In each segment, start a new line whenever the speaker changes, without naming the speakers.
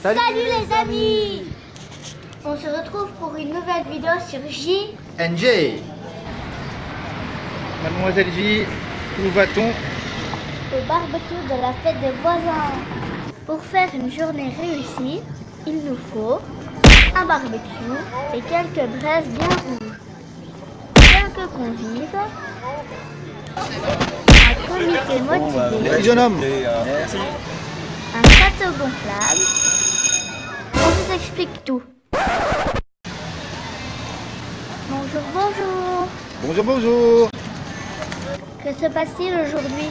Salut les amis. On se retrouve pour une nouvelle vidéo sur
JNJ. Mademoiselle J, où va-t-on?
Au barbecue de la fête des voisins. Pour faire une journée réussie, il nous faut un barbecue et quelques braises bien rouges, quelques convives, un comité motivé,
Petit jeune homme.
un château gonflable. On vous explique tout. Bonjour, bonjour.
Bonjour, bonjour.
Que se passe-t-il aujourd'hui?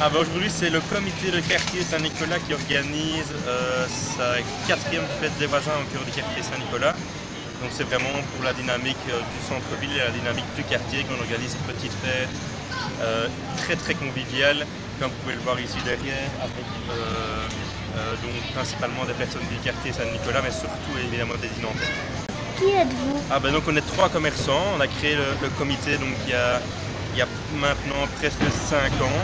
Aujourd'hui, c'est le comité de quartier Saint-Nicolas qui organise sa 4e fête des voisins au cœur du quartier Saint-Nicolas. Donc c'est vraiment pour la dynamique du centre-ville et la dynamique du quartier qu'on organise une petite fête très conviviale, comme vous pouvez le voir ici derrière, avec donc principalement des personnes du quartier Saint-Nicolas, mais surtout évidemment des Dinantais.
Qui êtes-vous?
Donc on est 3 commerçants, on a créé le comité donc il y a maintenant presque 5 ans.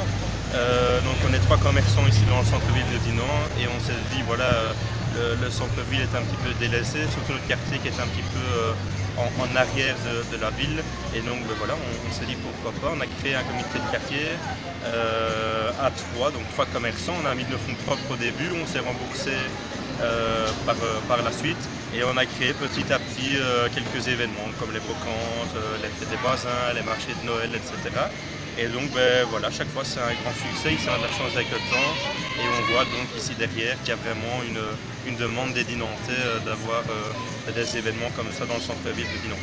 Donc on est 3 commerçants ici dans le centre-ville de Dinan et on s'est dit voilà, le centre-ville est un petit peu délaissé, surtout notre quartier qui est un petit peu en arrière de la ville, et donc voilà, on s'est dit pourquoi pas. On a créé un comité de quartier à 3, donc 3 commerçants. On a mis de nos fonds propres au début, on s'est remboursé par la suite, et on a créé petit à petit quelques événements comme les brocantes, les fêtes des voisins, les marchés de Noël, etc. Et donc voilà, chaque fois c'est un grand succès, ici on a de la chance avec le temps, et on voit donc ici derrière qu'il y a vraiment une demande des Dinantais d'avoir des événements comme ça dans le centre-ville de Dinan.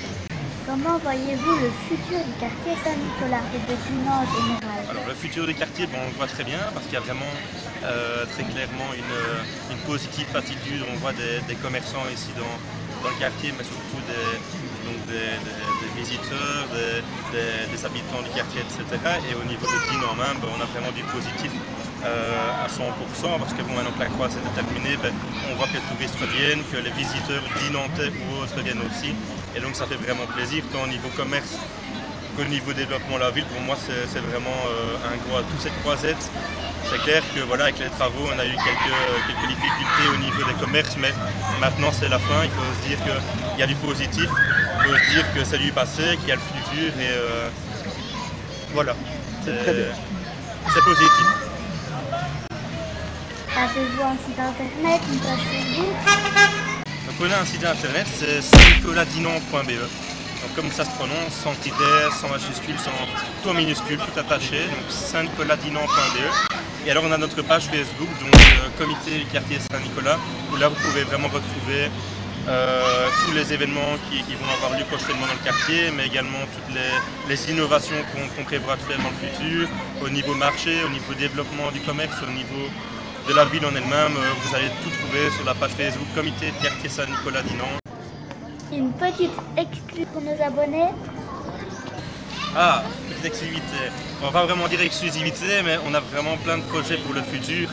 Comment voyez-vous le futur du quartier Saint-Nicolas et de Dinan en général?
Alors le futur du quartier, on le voit très bien parce qu'il y a vraiment très clairement une positive attitude. On voit des commerçants ici dans le quartier, mais surtout des visiteurs, des habitants du quartier, etc. Et au niveau de Dinan même, on a vraiment du positif à 100%, parce que maintenant que la croix est terminée, on voit que les touristes reviennent, que les visiteurs dinantais ou autres reviennent aussi. Et donc ça fait vraiment plaisir, tant au niveau commerce qu'au niveau développement de la ville. Pour moi, c'est vraiment un gros atout, cette croisette. C'est clair que voilà, avec les travaux, on a eu quelques difficultés au niveau des commerces, mais maintenant c'est la fin. Il faut se dire qu'il y a du positif, il faut se dire que c'est du passé, qu'il y a le futur, et voilà, c'est positif.
Avez-vous un site internet, une page Facebook?
Donc on a un site internet, c'est saintnicolasdinan.be. Donc comme ça se prononce, sans petit r, sans majuscule, sans tout en minuscule, tout attaché, donc saintnicolasdinan.be. Et alors on a notre page Facebook, donc comité du quartier Saint-Nicolas, où là vous pouvez vraiment retrouver tous les événements qui vont avoir lieu prochainement dans le quartier, mais également toutes les innovations qu'on prévoit de faire dans le futur, au niveau marché, au niveau développement du commerce, au niveau de la ville en elle-même. Vous allez tout trouver sur la page Facebook comité du quartier Saint-Nicolas Dinan.
Une petite exclue pour nos abonnés.
Ah, petite exclusivité. On va pas vraiment dire exclusivité, mais on a vraiment plein de projets pour le futur,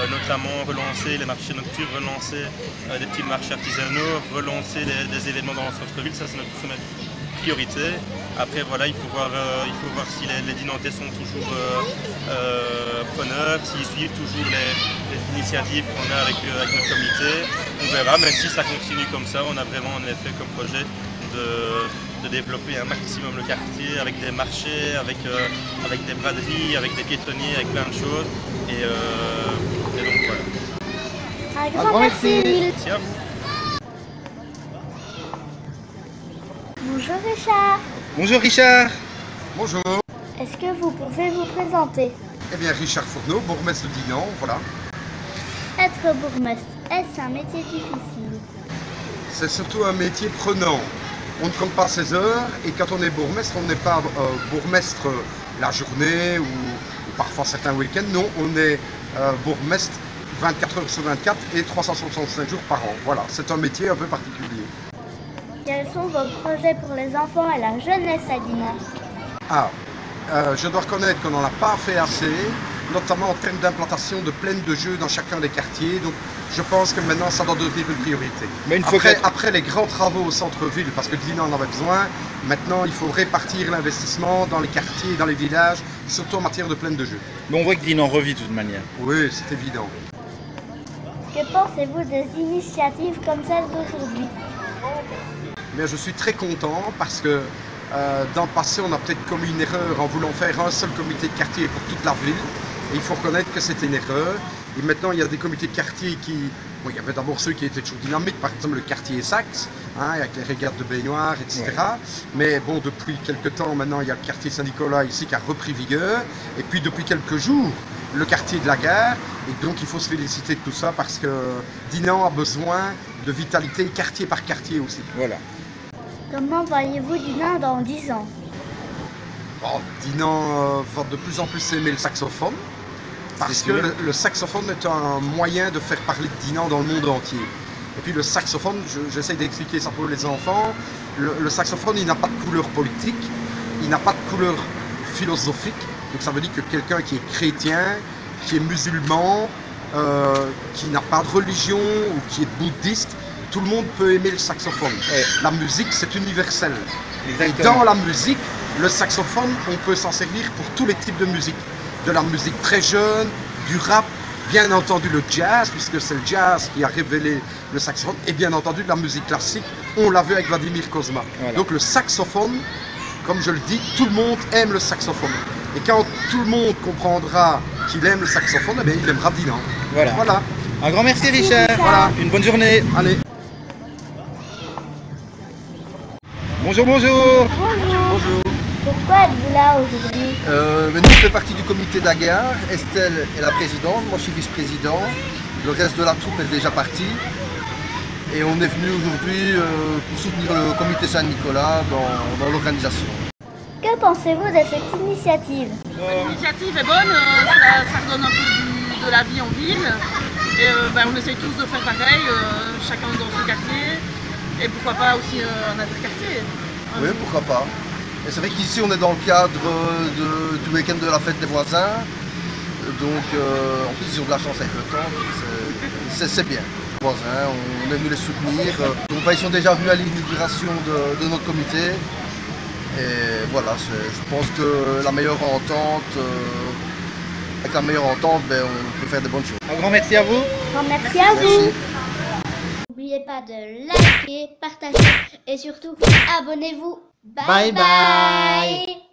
notamment relancer les marchés nocturnes, relancer des petits marchés artisanaux, relancer des événements dans le centre-ville. Ça, c'est notre première priorité. Après, voilà, il faut voir si les Dinantais sont toujours preneurs, s'ils suivent toujours les initiatives qu'on a avec notre comité. On verra, mais si ça continue comme ça, on a vraiment en effet comme projet de développer un maximum le quartier avec des marchés, avec des braderies, avec des piétonniers, avec plein de choses. Et donc voilà.
Un grand merci.
Merci à vous.
Bonjour Richard.
Bonjour Richard.
Bonjour.
Est-ce que vous pouvez vous présenter?
Eh bien, Richard Fourneau, bourgmestre de Dinan, voilà.
Être bourgmestre, est-ce un métier difficile?
C'est surtout un métier prenant. On ne compte pas ses heures, et quand on est bourgmestre, on n'est pas bourgmestre la journée ou parfois certains week-ends. Non, on est bourgmestre 24 heures sur 24 et 365 jours par an. Voilà, c'est un métier un peu particulier.
Quels sont vos projets pour les enfants et la jeunesse à Dinan?
Je dois reconnaître qu'on n'en a pas fait assez, notamment en termes d'implantation de plaines de jeux dans chacun des quartiers. Donc je pense que maintenant ça doit devenir une priorité.
Mais
après les grands travaux au centre-ville, parce que Dinan en avait besoin, maintenant il faut répartir l'investissement dans les quartiers, dans les villages, surtout en matière de plaines de jeux.
Mais on voit que Dinan revit de toute manière.
Oui, c'est évident.
Que pensez-vous des initiatives comme celle d'aujourd'hui?
Mais je suis très content parce que dans le passé, on a peut-être commis une erreur en voulant faire un seul comité de quartier pour toute la ville. Et il faut reconnaître que c'était une erreur. Et maintenant, il y a des comités de quartier qui... Bon, il y avait d'abord ceux qui étaient toujours dynamiques, par exemple le quartier Saxe, hein, avec les régates de baignoire, etc. Ouais. Mais bon, depuis quelques temps, maintenant, il y a le quartier Saint-Nicolas ici qui a repris vigueur. Et puis, depuis quelques jours, le quartier de la gare. Et donc, il faut se féliciter de tout ça parce que Dinan a besoin de vitalité quartier par quartier aussi. Voilà.
Comment voyez-vous Dinan dans 10 ans?
Bon, Dinan va de plus en plus aimer le saxophone. Parce que le saxophone est un moyen de faire parler de Dinan dans le monde entier. Et puis le saxophone, j'essaie d'expliquer ça pour les enfants, le saxophone il n'a pas de couleur politique, il n'a pas de couleur philosophique. Donc ça veut dire que quelqu'un qui est chrétien, qui est musulman, qui n'a pas de religion ou qui est bouddhiste, tout le monde peut aimer le saxophone. Ouais. La musique c'est universel. Exactement. Et dans la musique, le saxophone, on peut s'en servir pour tous les types de musique. De la musique très jeune, du rap, bien entendu le jazz, puisque c'est le jazz qui a révélé le saxophone, et bien entendu de la musique classique, on l'a vu avec Vladimir Kozma. Voilà. Donc le saxophone, comme je le dis, tout le monde aime le saxophone. Et quand tout le monde comprendra qu'il aime le saxophone, eh bien, il aimera Dinan.
Voilà.
Voilà.
Un grand merci Richard. Voilà. Une bonne journée.
Allez.
Bonjour, bonjour.
Bonjour. Pourquoi êtes-vous là aujourd'hui?
Nous, on fait partie du comité de la gare. Estelle est la présidente, moi je suis vice-président. Le reste de la troupe est déjà parti. Et on est venu aujourd'hui pour soutenir le comité Saint-Nicolas dans l'organisation.
Que pensez-vous de cette initiative?
L'initiative est bonne, ça redonne un peu de la vie en ville. Et on essaye tous de faire pareil, chacun dans son quartier. Et pourquoi pas aussi un interquartier.
Oui, pourquoi pas. Et c'est vrai qu'ici on est dans le cadre du week-end de la fête des voisins. Donc en plus ils ont de la chance avec le temps, c'est bien. Les voisins, on est venu les soutenir. Donc ils sont déjà venus à l'inauguration de notre comité. Et voilà, je pense que la meilleure entente, avec la meilleure entente, on peut faire de bonnes choses.
Un grand merci à vous.
Un grand merci à vous. N'oubliez pas de liker, partager et surtout abonnez-vous. Bye bye.